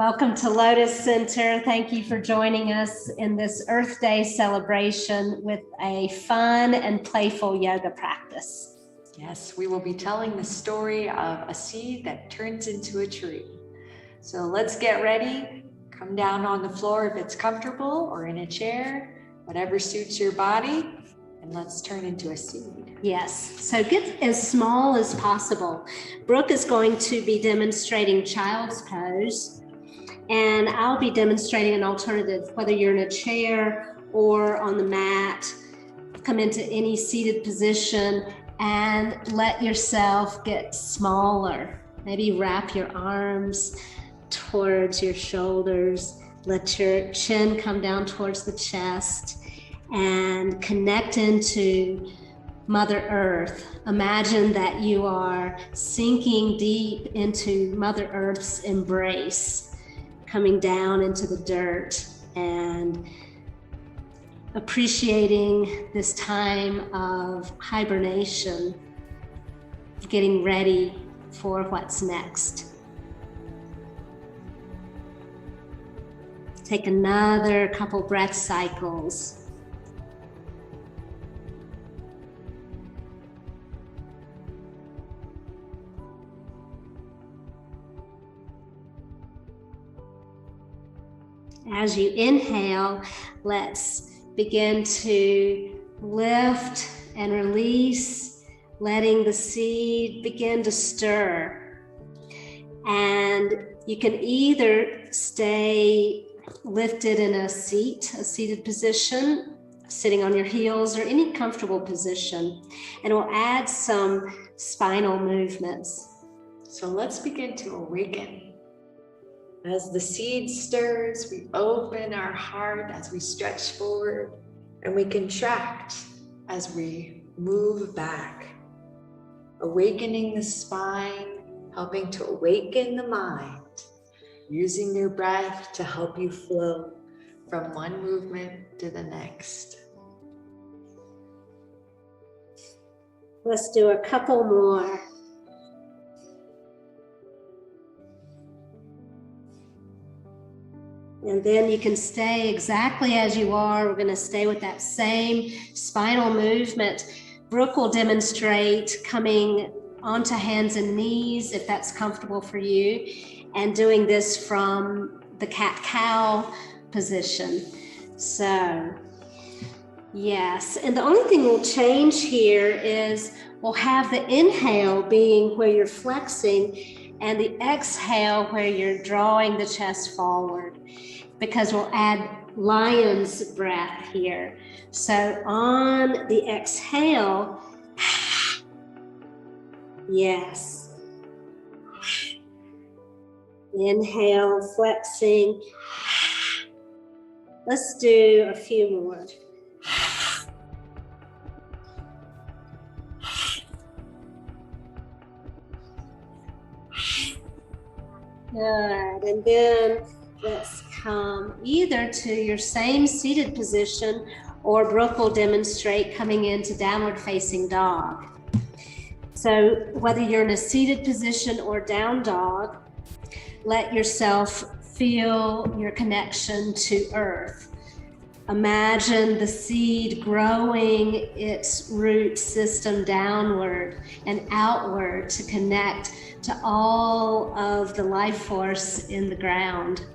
Welcome to Lotus Center. Thank you for joining us in this Earth Day celebration with a fun and playful yoga practice. Yes, we will be telling the story of a seed that turns into a tree. So let's get ready. Come down on the floor if it's comfortable or in a chair, whatever suits your body, and let's turn into a seed. Yes, so get as small as possible. Brooke is going to be demonstrating child's pose, and I'll be demonstrating an alternative, whether you're in a chair or on the mat. Come into any seated position and let yourself get smaller. Maybe wrap your arms towards your shoulders. Let your chin come down towards the chest and connect into Mother Earth. Imagine that you are sinking deep into Mother Earth's embrace, coming down into the dirt and appreciating this time of hibernation, getting ready for what's next. Take another couple breath cycles. As you inhale, let's begin to lift and release, letting the seed begin to stir. And you can either stay lifted in a seated position, sitting on your heels, or any comfortable position. And we'll add some spinal movements. So let's begin to awaken. As the seed stirs, we open our heart as we stretch forward, and we contract as we move back, awakening the spine, helping to awaken the mind, using your breath to help you flow from one movement to the next. Let's do a couple more. And then you can stay exactly as you are. We're going to stay with that same spinal movement. Brooke will demonstrate coming onto hands and knees, if that's comfortable for you, and doing this from the cat-cow position. So, yes. And the only thing we'll change here is we'll have the inhale being where you're flexing and the exhale where you're drawing the chest forward, because we'll add lion's breath here. So on the exhale, yes. Inhale, flexing. Let's do a few more. Good, and then let's come either to your same seated position, or Brooke will demonstrate coming into downward facing dog. So whether you're in a seated position or down dog, let yourself feel your connection to earth. Imagine the seed growing its root system downward and outward to connect to all of the life force in the ground.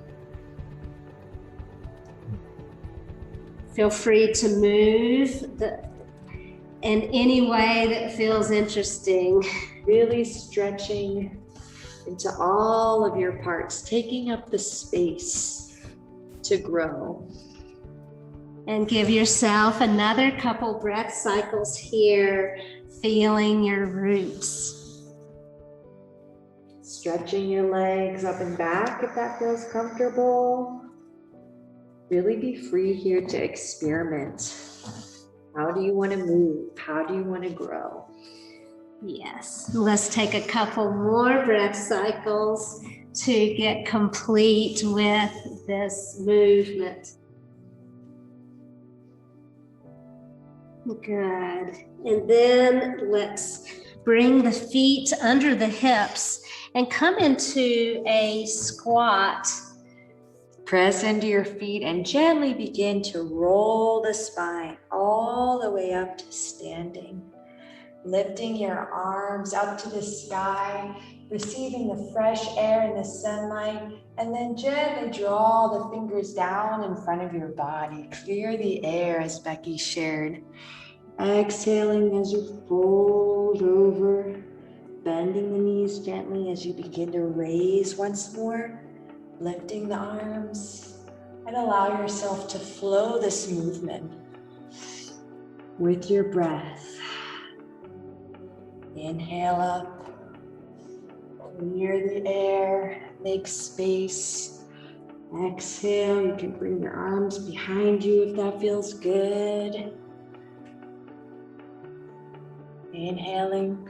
Feel free to move in any way that feels interesting. Really stretching into all of your parts, taking up the space to grow. And give yourself another couple breath cycles here, feeling your roots. Stretching your legs up and back if that feels comfortable. Really be free here to experiment. How do you want to move? How do you want to grow? Yes, let's take a couple more breath cycles to get complete with this movement. Good. And then let's bring the feet under the hips and come into a squat Press into your feet and gently begin to roll the spine all the way up to standing. Lifting your arms up to the sky, receiving the fresh air and the sunlight, and then gently draw the fingers down in front of your body. Clear the air, as Becky shared. Exhaling as you fold over, bending the knees gently as you begin to raise once more, lifting the arms, and allow yourself to flow this movement with your breath. Inhale up, clear the air, make space. Exhale, you can bring your arms behind you if that feels good. Inhaling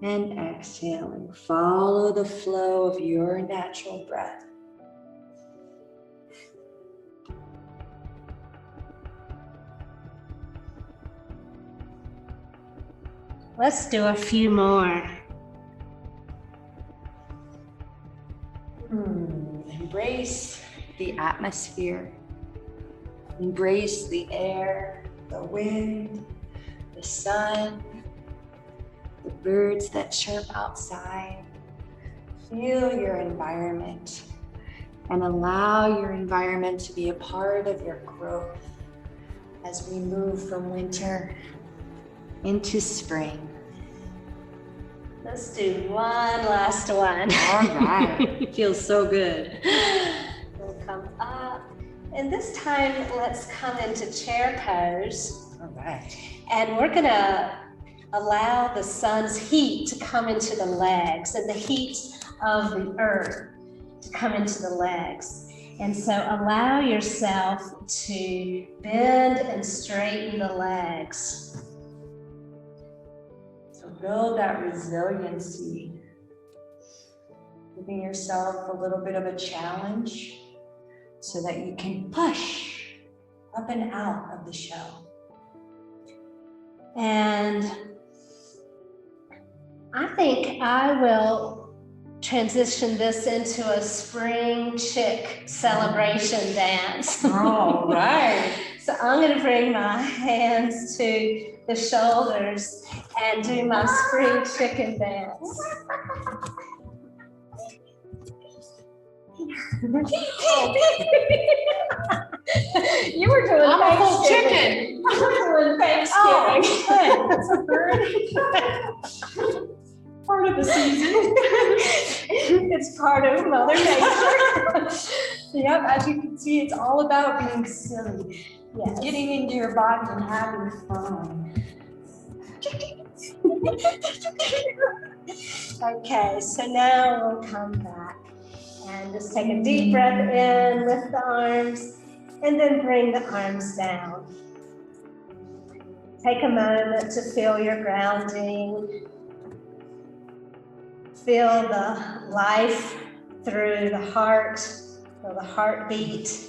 and exhaling. Follow the flow of your natural breath. Let's do a few more. Embrace the atmosphere. Embrace the air, the wind, the sun, the birds that chirp outside. Feel your environment and allow your environment to be a part of your growth as we move from winter into spring. Let's do one last one. All right. Feels so good. We'll come up. And this time, let's come into chair pose. All right. And we're gonna allow the sun's heat to come into the legs and the heat of the earth to come into the legs. And so allow yourself to bend and straighten the legs. Build that resiliency, giving yourself a little bit of a challenge so that you can push up and out of the shell. And I think I will transition this into a spring chick celebration dance. All right. So I'm going to bring my hands to the shoulders and do my spring chicken dance. You were doing I'm a full Thanksgiving. chicken. You were doing Thanksgiving. Oh, that's a bird. Part of the season. It's part of Mother Nature. Yep, as you can see, it's all about being silly. Yes. Getting into your body and having fun. Okay, so now we'll come back and just take a deep breath in with the arms and then bring the arms down. Take a moment to feel your grounding. Feel the life through the heart, feel the heartbeat.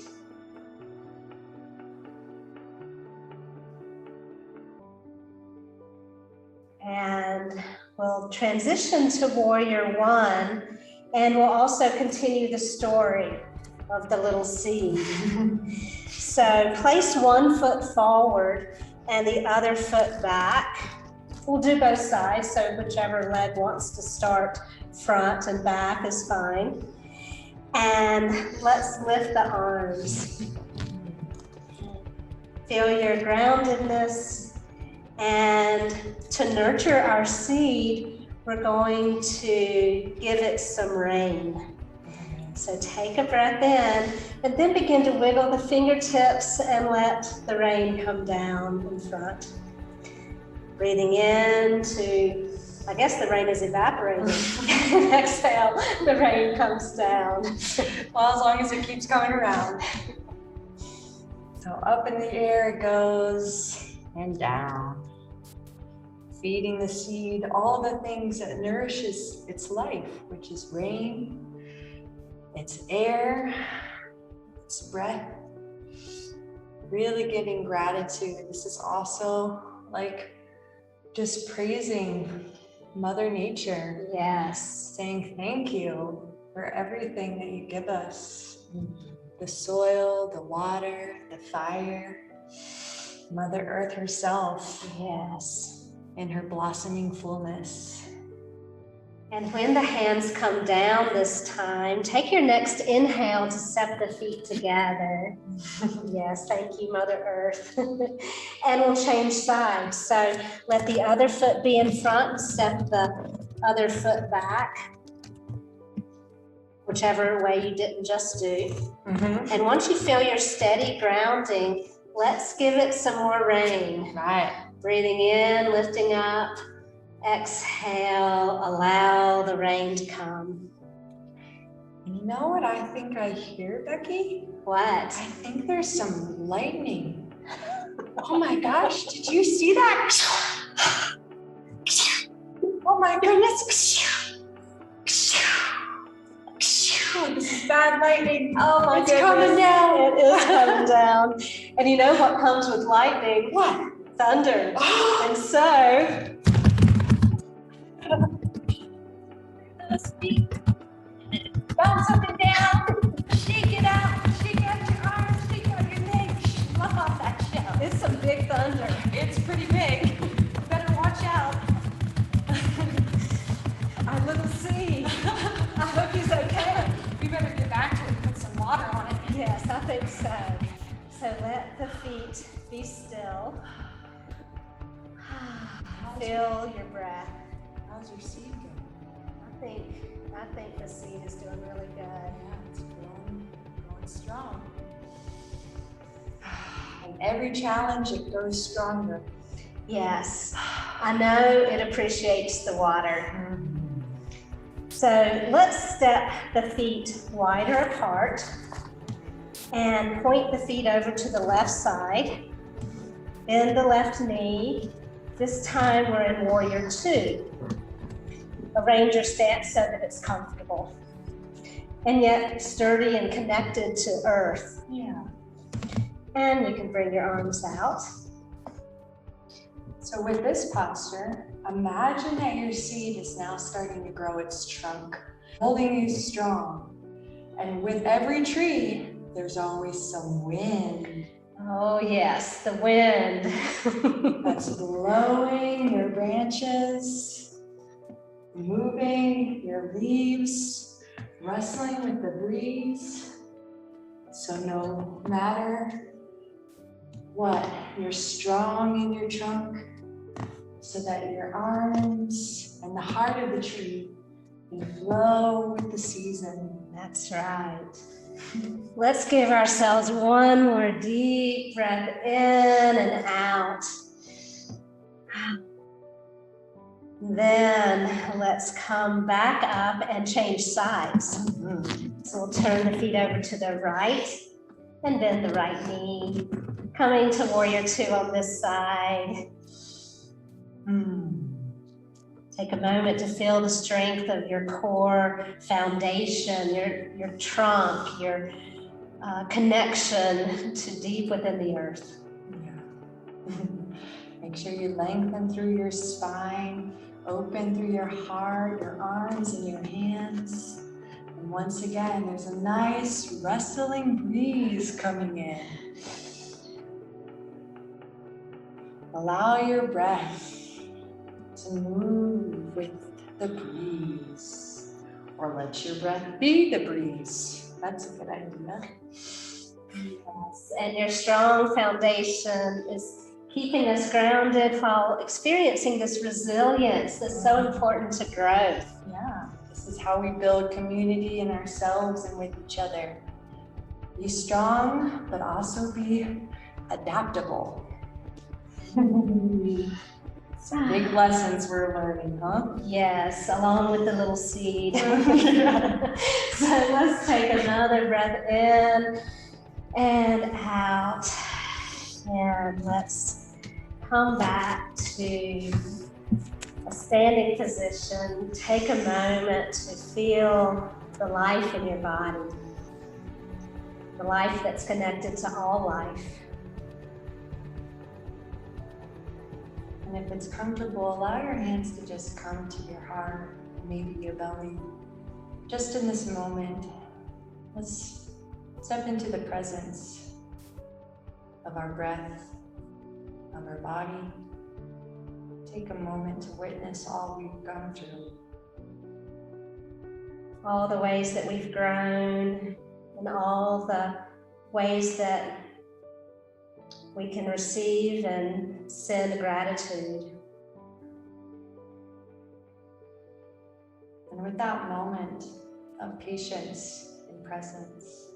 And we'll transition to Warrior One, and we'll also continue the story of the little seed. So place one foot forward and the other foot back. We'll do both sides, so whichever leg wants to start front and back is fine. And let's lift the arms. Feel your groundedness. And to nurture our seed, we're going to give it some rain. So take a breath in and then begin to wiggle the fingertips and let the rain come down in front. Breathing in to, I guess the rain is evaporating. Exhale, the rain comes down. Well, as long as it keeps coming around. So up in the air it goes and down. Feeding the seed all the things that nourishes its life, which is rain, its air, its breath. Really giving gratitude. This is also like just praising Mother Nature. Yes. Saying thank you for everything that you give us. the soil, the water, the fire, Mother Earth herself. Yes. In her blossoming fullness. And when the hands come down this time, take your next inhale to step the feet together. Yes, thank you, Mother Earth. And we'll change sides. So let the other foot be in front and step the other foot back, whichever way you didn't just do. And once you feel your steady grounding, let's give it some more rain. Right. Breathing in, lifting up. Exhale, allow the rain to come. And you know what I think I hear, Becky? What? I think there's some lightning. Oh my gosh, did you see that? Oh my goodness. This is bad lightning. Oh my It's goodness. coming down. It is coming down. And you know what comes with lightning? What? Thunder. And so, bounce up and down, shake it out your arms, shake out your legs. Love that show. it's some big thunder. It's pretty big. Better watch out. Our little seed. I hope he's okay. We better get back to it and put some water on it. Yes, I think so. So let the feet be still. Feel your breath. How's your seed going? I think the seed is doing really good. Yeah, it's growing strong. And every challenge, it grows stronger. Yes, I know it appreciates the water. So let's step the feet wider apart and point the feet over to the left side. Bend the left knee. This time we're in Warrior Two. Arrange your stance so that it's comfortable and yet sturdy and connected to earth. Yeah. And you can bring your arms out. So with this posture, imagine that your seed is now starting to grow its trunk, holding you strong. And with every tree, there's always some wind. Oh yes, the wind. That's blowing your branches, moving your leaves, rustling with the breeze. So no matter what, you're strong in your trunk so that your arms and the heart of the tree can flow with the season. That's right. Let's give ourselves one more deep breath in and out. Then let's come back up and change sides. So we'll turn the feet over to the right and bend the right knee. Coming to Warrior Two on this side. Take a moment to feel the strength of your core foundation, your trunk, your connection to deep within the earth. Yeah. Make sure you lengthen through your spine, open through your heart, your arms and your hands. And once again, there's a nice rustling breeze coming in. Allow your breath to move with the breeze, or let your breath be the breeze. That's a good idea. Yes, and your strong foundation is keeping us grounded while experiencing this resilience that's so important to growth. Yeah, this is how we build community in ourselves and with each other. Be strong, but also be adaptable. Some big lessons we're learning, huh? Yes, along with the little seed. So let's take another breath in and out. And let's come back to a standing position. Take a moment to feel the life in your body, the life that's connected to all life. And if it's comfortable, allow your hands to just come to your heart, maybe your belly. Just in this moment, let's Step into the presence of our breath, of our body. Take a moment to witness all we've gone through. All the ways that we've grown and all the ways that we can receive and send gratitude. And with that moment of patience and presence,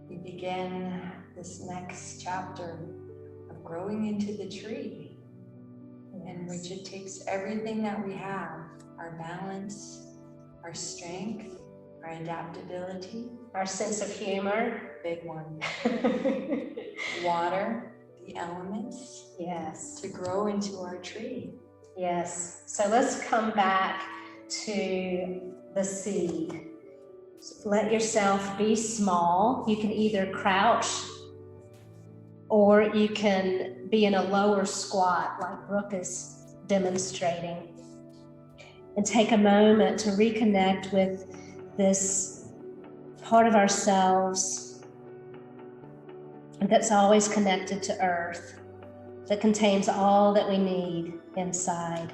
we begin this next chapter of growing into the tree, in which it takes everything that we have, our balance, our strength, our adaptability, Our sense of humor. big one, water, the elements, Yes. to grow into our tree. Yes. So let's come back to the seed. Let yourself be small. You can either crouch or you can be in a lower squat like Brooke is demonstrating. And take a moment to reconnect with this part of ourselves that's always connected to earth, that contains all that we need inside.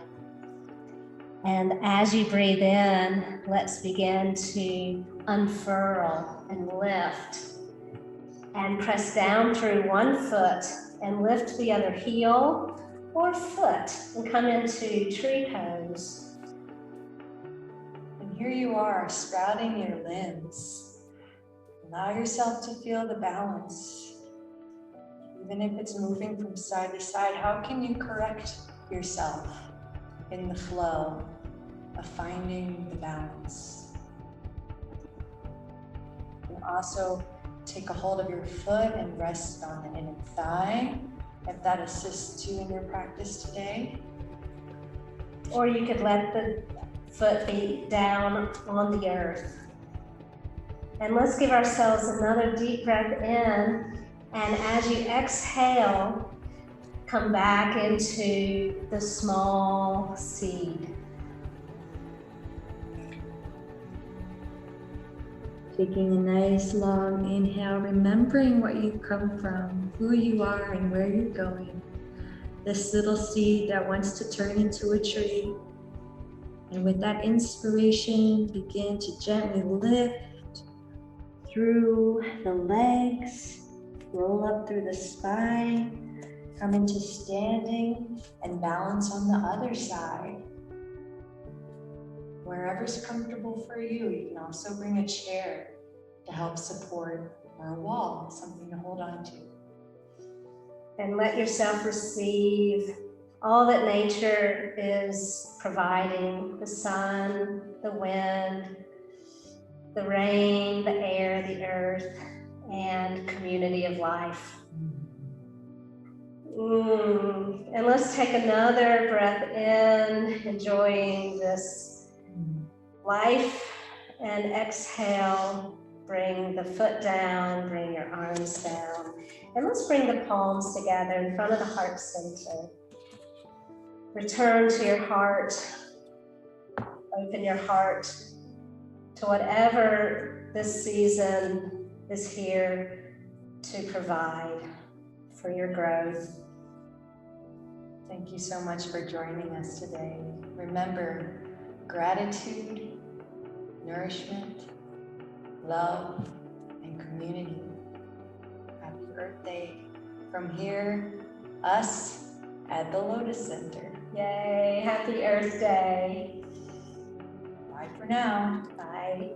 And as you breathe in, let's begin to unfurl and lift and press down through one foot and lift the other heel or foot and come into tree pose. And here you are, sprouting your limbs. Allow yourself to feel the balance. Even if it's moving from side to side, how can you correct yourself in the flow of finding the balance? And also take a hold of your foot and rest on the inner thigh, if that assists you in your practice today. Or you could let the foot be down on the earth. And let's give ourselves another deep breath in. And as you exhale, come back into the small seed. Taking a nice long inhale, remembering what you've come from, who you are and where you're going. This little seed that wants to turn into a tree. And with that inspiration, begin to gently lift through the legs, roll up through the spine, come into standing and balance on the other side. Wherever's comfortable for you. You can also bring a chair to help support, or a wall, something to hold on to. And let yourself receive all that nature is providing: the sun, the wind, the rain, the air, the earth, and community of life. And let's take another breath in, enjoying this life, and exhale. Bring the foot down, bring your arms down, and let's bring the palms together in front of the heart center. Return to your heart. Open your heart to whatever this season is here to provide for your growth. Thank you so much for joining us today. Remember, gratitude, nourishment, love, and community. Happy Earth Day from here, us at the Lotus Center. Yay, happy Earth Day. Bye for now. Bye.